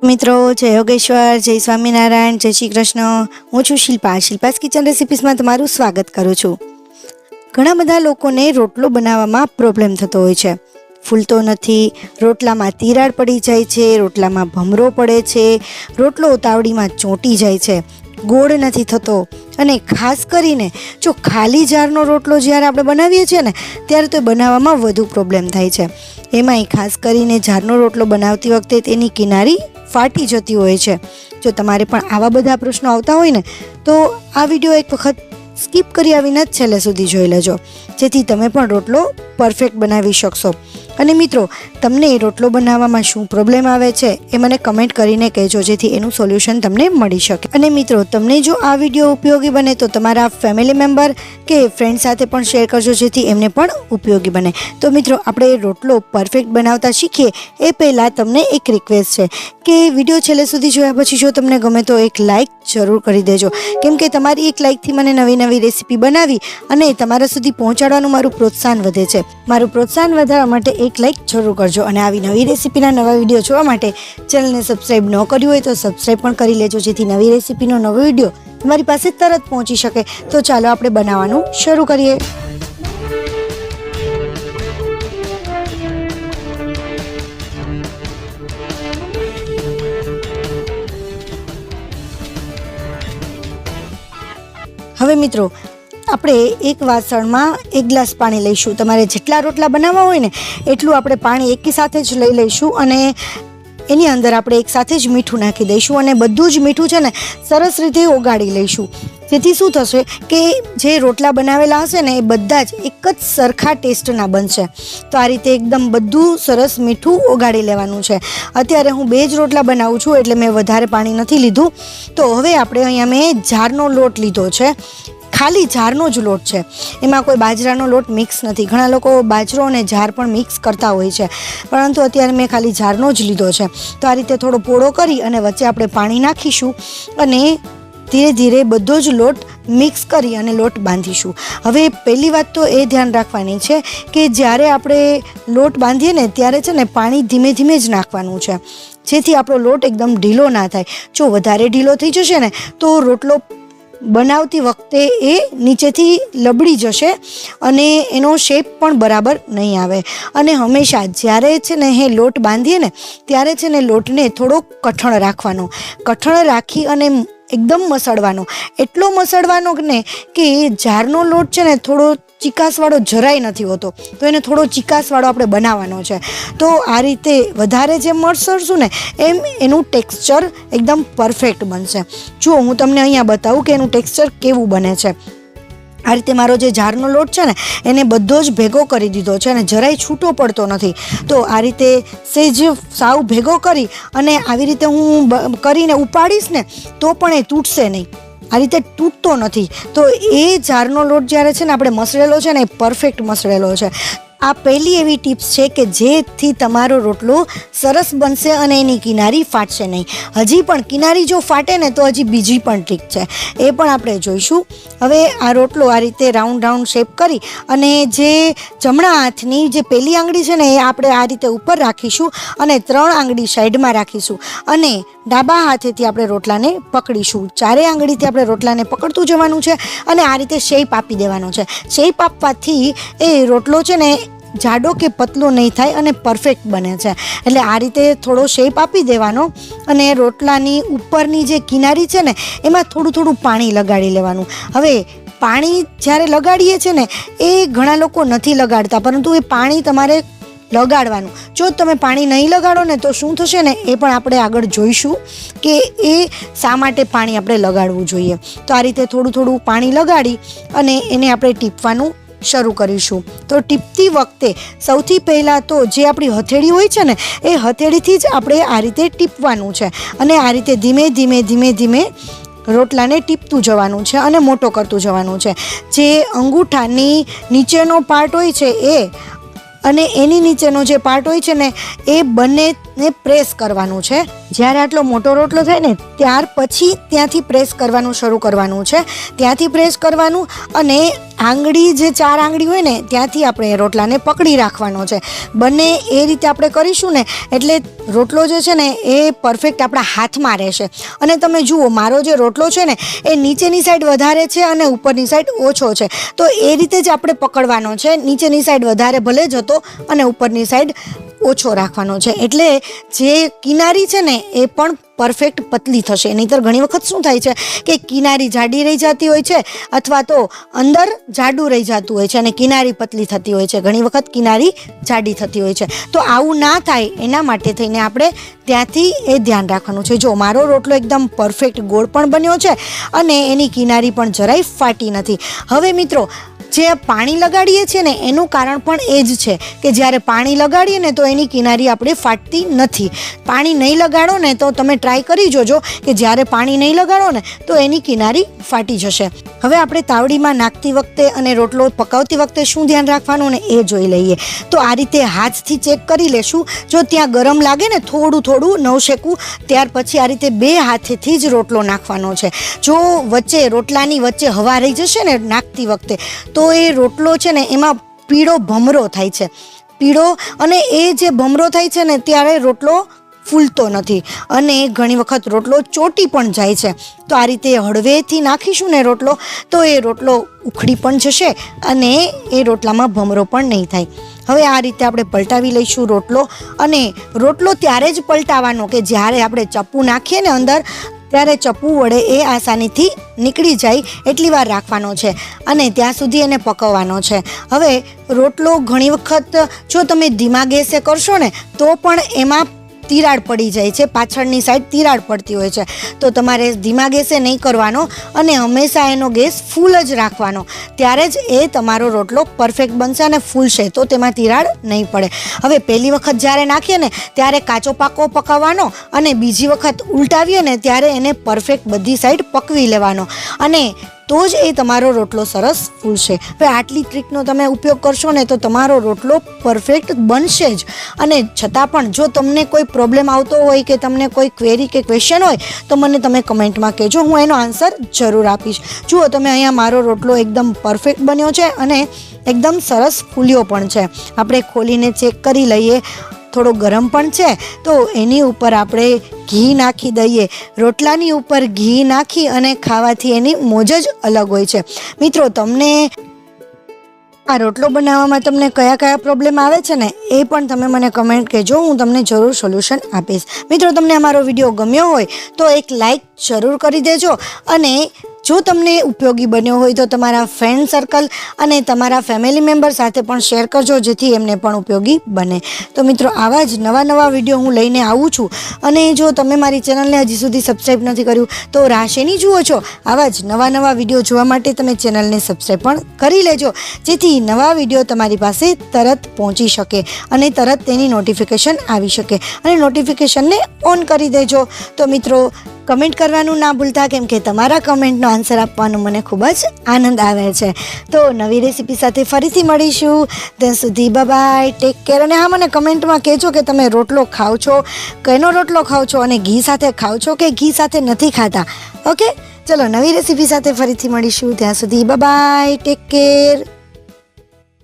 મિત્રો જય યોગેશ્વર, જય સ્વામિનારાયણ, જય શ્રી કૃષ્ણ. હું છું શિલ્પાસ કિચન રેસિપીસમાં તમારું સ્વાગત કરું છું. ઘણા બધા લોકોને રોટલો બનાવવામાં પ્રોબ્લેમ થતો હોય છે. ફૂલતો નથી, રોટલામાં તિરાડ પડી જાય છે, રોટલામાં ભમરો પડે છે, રોટલો તાવડીમાં ચોંટી જાય છે, ગોળ નથી થતો. અને ખાસ કરીને જો ખાલી જારનો રોટલો જ્યારે આપણે બનાવીએ છીએ ને ત્યારે તો બનાવવામાં વધુ પ્રોબ્લેમ થાય છે. એમાંય ખાસ કરીને જારનો રોટલો બનાવતી વખતે તેની કિનારી ફાટી જતી હોય છે. જો તમારે પણ આવા બધા પ્રશ્નો આવતા હોય ને તો આ વિડીયો એક વખત સ્કીપ કરી આવીને જ છેલ્લે સુધી જોઈ લેજો, જેથી તમે પણ રોટલો પરફેક્ટ બનાવી શકશો. અને મિત્રો, તમને રોટલો બનાવવામાં શું પ્રોબ્લેમ આવે છે એ મને કમેન્ટ કરીને કહેજો, જેથી એનું સોલ્યુશન તમને મળી શકે. અને મિત્રો, તમને જો આ વિડીયો ઉપયોગી બને તો તમારા ફેમિલી મેમ્બર કે ફ્રેન્ડ સાથે પણ શેર કરજો, જેથી એમને પણ ઉપયોગી બને. તો મિત્રો, આપણે રોટલો પરફેક્ટ બનાવતા શીખીએ એ પહેલાં તમને એક રિક્વેસ્ટ છે કે વિડીયો છેલ્લે સુધી જોયા પછી જો તમને ગમે તો એક લાઇક જરૂર કરી દેજો, કેમ કે તમારી એક લાઇકથી મને નવી નવી રેસીપી બનાવી અને તમારા સુધી પહોંચાડવાનું મારું પ્રોત્સાહન વધે છે. મારું પ્રોત્સાહન વધારવા માટે એક લાઇક જરૂર કરજો. અને આવી નવી રેસીપીના નવા વિડીયો જોવા માટે ચેનલને સબસ્ક્રાઈબ ન કર્યું હોય તો સબસ્ક્રાઈબ પણ કરી લેજો, જેથી નવી રેસીપીનો નવો વિડીયો તમારી પાસે તરત પહોંચી શકે. તો ચાલો આપણે બનાવવાનું શરૂ કરીએ. હવે મિત્રો, આપણે એક વાસણમાં 1 ગ્લાસ પાણી લઈશું. તમારે જેટલા રોટલા બનાવવા હોય ને એટલું આપણે પાણી એકી સાથે જ લઈ લઈશું અને એની અંદર આપણે એક સાથે જ મીઠું નાખી દઈશું અને બધું જ મીઠું છે ને સરસ રીતે ઓગાળી લઈશું. જેથી શું થશે કે જે રોટલા બનાવેલા હશે ને એ બધા જ એક જ સરખા ટેસ્ટના બનશે. તો આ રીતે એકદમ બધું સરસ મીઠું ઓગાળી લેવાનું છે. અત્યારે હું 2 જ રોટલા બનાવું છું એટલે મેં વધારે પાણી નથી લીધું. તો હવે આપણે અહીંયા મેં જારનો લોટ લીધો છે, ખાલી જારનો જ લોટ છે, એમાં કોઈ બાજરાનો લોટ મિક્સ નથી. ઘણા લોકો બાજરો અને જાર પણ મિક્સ કરતા હોય છે, પરંતુ અત્યારે મેં ખાલી જારનો જ લીધો છે. તો આ રીતે થોડો પોળો કરી અને વચ્ચે આપણે પાણી નાખીશું અને ધીરે ધીરે બધો જ લોટ મિક્સ કરી અને લોટ બાંધીશું. હવે પહેલી વાત તો એ ધ્યાન રાખવાની છે કે જ્યારે આપણે લોટ બાંધીએ ને ત્યારે છે ને પાણી ધીમે ધીમે જ નાખવાનું છે, જેથી આપણો લોટ એકદમ ઢીલો ના થાય. જો વધારે ઢીલો થઈ જશે ને તો રોટલો બનાવતી વખતે એ નીચેથી લબડી જશે અને એનો શેપ પણ બરાબર નહીં આવે. અને હંમેશા જ્યારે છે ને એ લોટ બાંધીએ ને ત્યારે છે ને લોટને થોડો કઠણ રાખવાનો, કઠણ રાખી અને એકદમ મસળવાનો. એટલો મસળવાનો ને કે જારનો લોટ છે ને થોડો ચીકાસવાળો જરાય નથી હોતો, તો એને થોડો ચીકાસવાળો આપણે બનાવવાનો છે. તો આ રીતે વધારે જેમ મસળશું ને એમ એનું ટેક્સચર એકદમ પરફેક્ટ બનશે. જુઓ, હું તમને અહીંયા બતાવું કે એનું ટેક્સચર કેવું બને છે. આ રીતે મારો જે જારનો લોટ છે ને એને બધો જ ભેગો કરી દીધો છે અને જરાય છૂટો પડતો નથી. તો આ રીતે સેજ સાવ ભેગો કરી અને આવી રીતે હું કરીને ઉપાડીશ ને તો પણ એ તૂટશે નહીં. આ રીતે તૂટતો નથી. તો એ જારનો લોટ જ્યારે છે ને આપણે મસળેલો છે ને એ પરફેક્ટ મસળેલો છે. આ પહેલી એવી ટિપ્સ છે કે જેથી તમારો રોટલો સરસ બનશે અને એની કિનારી ફાટશે નહીં. હજી પણ કિનારી જો ફાટે ને તો હજી બીજી પણ ટ્રીક છે, એ પણ આપણે જોઈશું. હવે આ રોટલો આ રીતે રાઉન્ડ રાઉન્ડ શેપ કરી અને જે જમણા હાથની જે પહેલી આંગળી છે ને એ આપણે આ રીતે ઉપર રાખીશું અને 3 આંગળી સાઈડમાં રાખીશું અને ડાબા હાથેથી આપણે રોટલાને પકડીશું. 4 આંગળીથી આપણે રોટલાને પકડતું જવાનું છે અને આ રીતે શેપ આપી દેવાનો છે. શેપ આપવાથી એ રોટલો છે ને જાડો કે પતલો નહીં થાય અને પરફેક્ટ બને છે. એટલે આ રીતે થોડો શેપ આપી દેવાનો અને રોટલાની ઉપરની જે કિનારી છે ને એમાં થોડું થોડું પાણી લગાડી લેવાનું. હવે પાણી જ્યારે લગાડીએ છીએ ને એ ઘણા લોકો નથી લગાડતા, પરંતુ એ પાણી તમારે લગાડવાનું. જો તમે પાણી નહીં લગાડો ને તો શું થશે ને એ પણ આપણે આગળ જોઈશું કે એ શા માટે પાણી આપણે લગાડવું જોઈએ. તો આ રીતે થોડું થોડું પાણી લગાડી અને એને આપણે ટીપવાનું શરૂ કરીશું. તો ટીપતી વખતે સૌથી પહેલાં તો જે આપણી હથેળી હોય છે ને એ હથેળીથી જ આપણે આ રીતે ટીપવાનું છે અને આ રીતે ધીમે ધીમે ધીમે ધીમે રોટલાને ટીપતું જવાનું છે અને મોટો કરતું જવાનું છે. જે અંગૂઠાની નીચેનો પાર્ટ હોય છે એ અને એની નીચેનો જે પાર્ટ હોય છે ને એ બંને ને પ્રેસ કરવાનું છે. જ્યારે આટલો મોટો રોટલો થાય ને ત્યાર પછી ત્યાંથી પ્રેસ કરવાનું શરૂ કરવાનું છે. ત્યાંથી પ્રેસ કરવાનું અને આંગળી જે 4 આંગળી હોય ને ત્યાંથી આપણે રોટલાને પકડી રાખવાનો છે. બંને એ રીતે આપણે કરીશું ને એટલે રોટલો જે છે ને એ પરફેક્ટ આપણા હાથમાં રહેશે. અને તમે જુઓ મારો જે રોટલો છે ને એ નીચેની સાઈડ વધારે છે અને ઉપરની સાઈડ ઓછો છે. તો એ રીતે જ આપણે પકડવાનો છે. નીચેની સાઈડ વધારે ભલે જતો અને ઉપરની સાઈડ ઓછો રાખવાનો છે. એટલે જે કિનારી છે ને એ પણ પરફેક્ટ પતલી થશે. નહીંતર ઘણી વખત શું થાય છે કે કિનારી જાડી રહી જતી હોય છે અથવા તો અંદર જાડું રહી જતું હોય છે અને કિનારી પતલી થતી હોય છે. ઘણી વખત કિનારી જાડી થતી હોય છે. તો આવું ના થાય એના માટે થઈને આપણે ત્યાંથી એ ધ્યાન રાખવાનું છે. જો મારો રોટલો એકદમ પરફેક્ટ ગોળ પણ બન્યો છે અને એની કિનારી પણ જરાય ફાટી નથી. હવે મિત્રો જે પાણી લગાડીએ છીએ ને એનું કારણ પણ એ જ છે કે જ્યારે પાણી લગાડીએ ને તો એની કિનારી આપણે ફાટતી નથી. પાણી નહીં લગાડો ને તો તમે ટ્રાય કરી જોજો કે જ્યારે પાણી નહીં લગાડો ને તો એની કિનારી ફાટી જશે. હવે આપણે તાવડીમાં નાખતી વખતે અને રોટલો પકાવતી વખતે શું ધ્યાન રાખવાનું ને એ જોઈ લઈએ. તો આ રીતે હાથથી ચેક કરી લેશું. જો ત્યાં ગરમ લાગે ને થોડું નવશેકું ત્યાર પછી આ રીતે 2 હાથેથી જ રોટલો નાખવાનો છે. જો વચ્ચે રોટલાની વચ્ચે હવા રહી જશે ને નાખતી વખતે તો એ રોટલો છે ને એમાં પીળો ભમરો થાય છે. પીળો અને એ જે ભમરો થાય છે ને ત્યારે રોટલો ફૂલતો નથી અને ઘણી વખત રોટલો ચોટી પણ જાય છે. તો આ રીતે હળવેથી નાખીશું ને રોટલો તો એ રોટલો ઉખડી પણ જશે અને એ રોટલામાં ભમરો પણ નહીં થાય. હવે આ રીતે આપણે પલટાવી લઈશું રોટલો. અને રોટલો ત્યારે જ પલટાવવાનો કે જ્યારે આપણે ચપ્પુ નાખીએ ને અંદર ત્યારે ચપ્પુ વડે એ આસાનીથી નીકળી જાય એટલી વાર રાખવાનો છે અને ત્યાં સુધી એને પકવવાનો છે. હવે રોટલો ઘણી વખત જો તમે ધીમા ગેસે કરશો ને તો પણ એમાં તિરાડ પડી જાય છે. પાછળની સાઈડ તિરાડ પડતી હોય છે. તો તમારે ધીમા ગેસે નહીં કરવાનો અને હંમેશા એનો ગેસ ફૂલ જ રાખવાનો. ત્યારે જ એ તમારો રોટલો પરફેક્ટ બનશે અને ફૂલશે તો તેમાં તિરાડ નહીં પડે. હવે પહેલી વખત જ્યારે નાખીએ ને ત્યારે કાચો પાકો પકાવવાનો અને બીજી વખત ઉલટાવીએ ને ત્યારે એને પરફેક્ટ બધી સાઈડ પકવી લેવાનો અને તો જ એ તમારો રોટલો સરસ ફૂલશે. હવે આટલી ટ્રીકનો તમે ઉપયોગ કરશો ને તો તમારો રોટલો પરફેક્ટ બનશે જ. અને છતાં પણ જો તમને કોઈ પ્રોબ્લેમ આવતો હોય કે તમને કોઈ ક્વેરી કે ક્વેશ્ચન હોય તો મને તમે કમેન્ટમાં કહેજો. હું એનો આન્સર જરૂર આપીશ. જુઓ તમે અહીંયા મારો રોટલો એકદમ પરફેક્ટ બન્યો છે અને એકદમ સરસ ફૂલ્યો પણ છે. આપણે ખોલીને ચેક કરી લઈએ. થોડો ગરમ પણ છે તો એની ઉપર આપણે ઘી નાખી દઈએ. રોટલાની ઉપર ઘી નાખી અને ખાવાથી એની મોજ જ અલગ હોય છે. મિત્રો તમને આ રોટલો બનાવવામાં તમને કયા પ્રોબ્લેમ આવે છે ને એ પણ તમે મને કમેન્ટ કહેજો. હું તમને જરૂર સોલ્યુશન આપીશ. મિત્રો તમને અમારો વિડીયો ગમ્યો હોય તો એક લાઈક જરૂર કરી દેજો અને જો તમને ઉપયોગી બન્યો હોય તો તમારા ફ્રેન્ડ સર્કલ અને તમારા ફેમિલી મેમ્બર સાથે પણ શેર કરજો જેથી એમને પણ ઉપયોગી બને. તો મિત્રો આવા જ નવા વિડીયો હું લઈને આવું છું અને જો તમે મારી ચેનલને હજી સુધી સબસ્ક્રાઈબ નથી કર્યું તો રાહ શેની જુઓ છો? આવા જ નવા વિડીયો જોવા માટે તમે ચેનલને સબસ્ક્રાઈબ પણ કરી લેજો જેથી નવા વિડીયો તમારી પાસે તરત પહોંચી શકે અને તરત તેની નોટિફિકેશન આવી શકે અને નોટિફિકેશનને ઓન કરી દેજો. તો મિત્રો કમેન્ટ કરવાનું ના ભૂલતા કેમ કે તમારા કમેન્ટનો આન્સર આપવાનો મને ખૂબ જ આનંદ આવે છે. તો નવી રેસીપી સાથે ફરીથી મળીશું. ત્યાં સુધી બાય, ટેક કેર. અને હા, મને કમેન્ટમાં કહેજો કે તમે રોટલો ખાઓ છો, કઈનો રોટલો ખાઓ છો અને ઘી સાથે ખાઓ છો કે ઘી સાથે નથી ખાતા. ઓકે, ચલો નવી રેસીપી સાથે ફરીથી મળીશું. ત્યાં સુધી બાય, ટેક કેર.